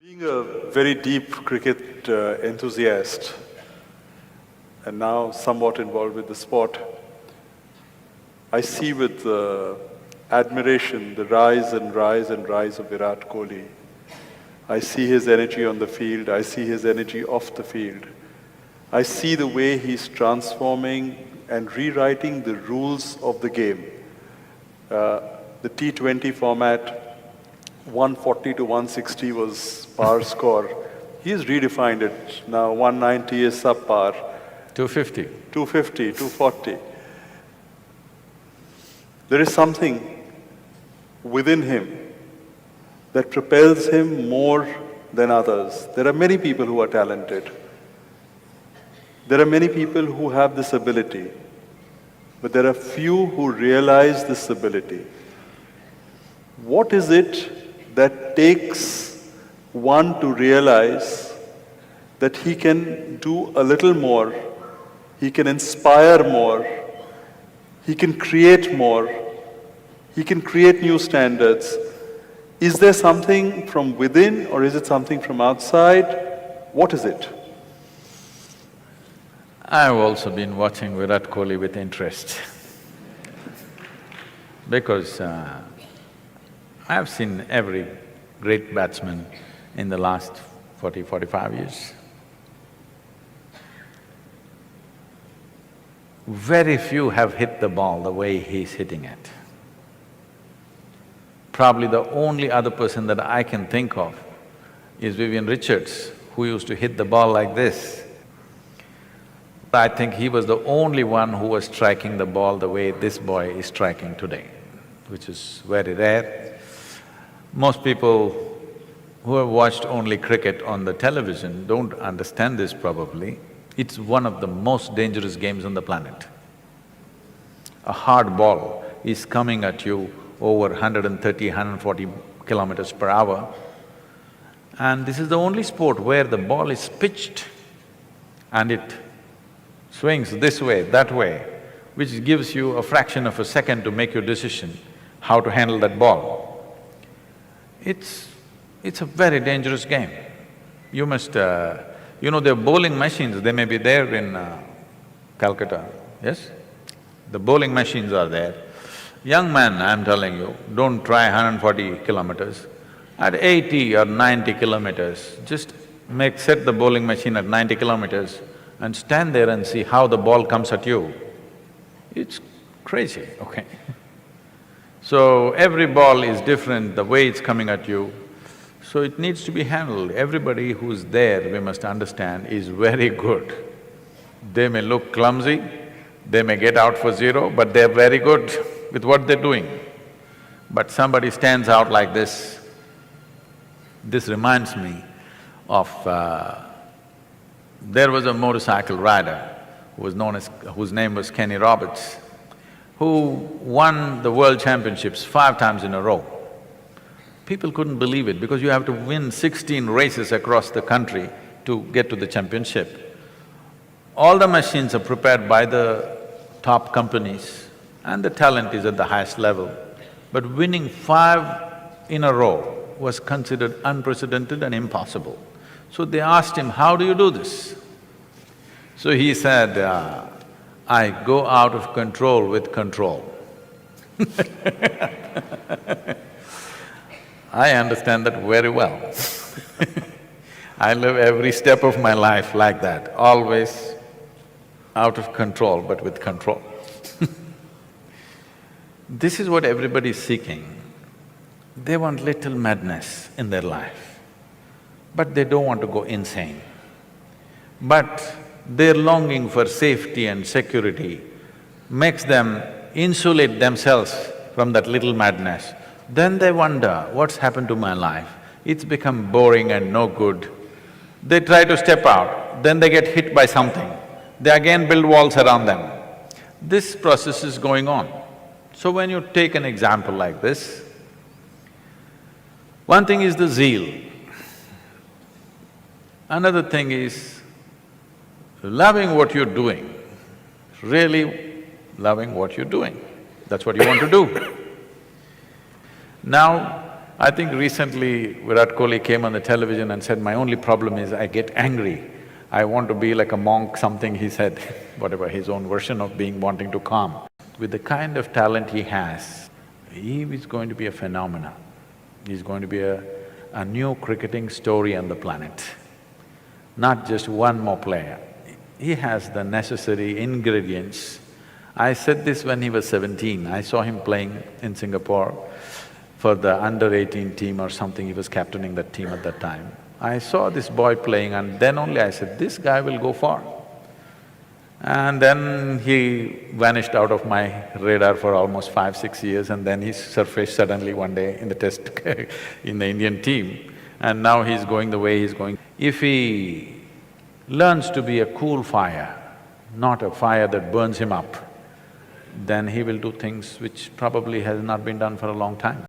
Being a very deep cricket enthusiast and now somewhat involved with the sport, I see with admiration the rise and rise and rise of Virat Kohli. I see his energy on the field, I see his energy off the field. I see the way he's transforming and rewriting the rules of the game. The T20 format, 140 to 160 was par score. He's redefined it. Now 190 is subpar. 250. 250, 240. There is something within him that propels him more than others. There are many people who are talented. There are many people who have this ability. But there are few who realize this ability. What is it that takes one to realize that he can do a little more, he can inspire more, he can create more, he can create new standards? Is there something from within or is it something from outside? What is it? I've also been watching Virat Kohli with interest because I've seen every great batsman in the last 40–45 years. Very few have hit the ball the way he's hitting it. Probably the only other person that I can think of is Vivian Richards, who used to hit the ball like this. I think he was the only one who was striking the ball the way this boy is striking today, which is very rare. Most people who have watched only cricket on the television don't understand this probably. It's one of the most dangerous games on the planet. A hard ball is coming at you over 130, 140 kilometers per hour, and this is the only sport where the ball is pitched and it swings this way, that way, which gives you a fraction of a second to make your decision how to handle that ball. It's a very dangerous game. You must… you know, there are bowling machines, they may be there in Calcutta, yes? The bowling machines are there. Young man, I'm telling you, don't try 140 kilometers. At 80 or 90 kilometers, just set the bowling machine at 90 kilometers and stand there and see how the ball comes at you. It's crazy, okay? So every ball is different, the way it's coming at you, so it needs to be handled. Everybody who's there, we must understand, is very good. They may look clumsy, they may get out for zero, but they're very good with what they're doing. But somebody stands out like this. This reminds me of… there was a motorcycle rider whose name was Kenny Roberts, who won the world championships 5 times in a row. People couldn't believe it because you have to win 16 races across the country to get to the championship. All the machines are prepared by the top companies and the talent is at the highest level. But winning 5 in a row was considered unprecedented and impossible. So they asked him, how do you do this? So he said, I go out of control with control. I understand that very well. I live every step of my life like that, always out of control but with control. This is what everybody is seeking. They want little madness in their life, but they don't want to go insane. But their longing for safety and security makes them insulate themselves from that little madness. Then they wonder, what's happened to my life? It's become boring and no good. They try to step out, then they get hit by something. They again build walls around them. This process is going on. So when you take an example like this, one thing is the zeal. Another thing is loving what you're doing, really loving what you're doing. That's what you want to do. Now, I think recently Virat Kohli came on the television and said, my only problem is I get angry. I want to be like a monk, something he said, whatever, his own version of being wanting to calm. With the kind of talent he has, he is going to be a phenomenon. He's going to be a new cricketing story on the planet. Not just one more player. He has the necessary ingredients. I said this when he was 17, I saw him playing in Singapore for the under-18 team or something, he was captaining that team at that time. I saw this boy playing and then only I said, this guy will go far. And then he vanished out of my radar for almost 5–6 years and then he surfaced suddenly one day in the test in the Indian team and now he's going the way he's going. If he learns to be a cool fire, not a fire that burns him up, then he will do things which probably has not been done for a long time.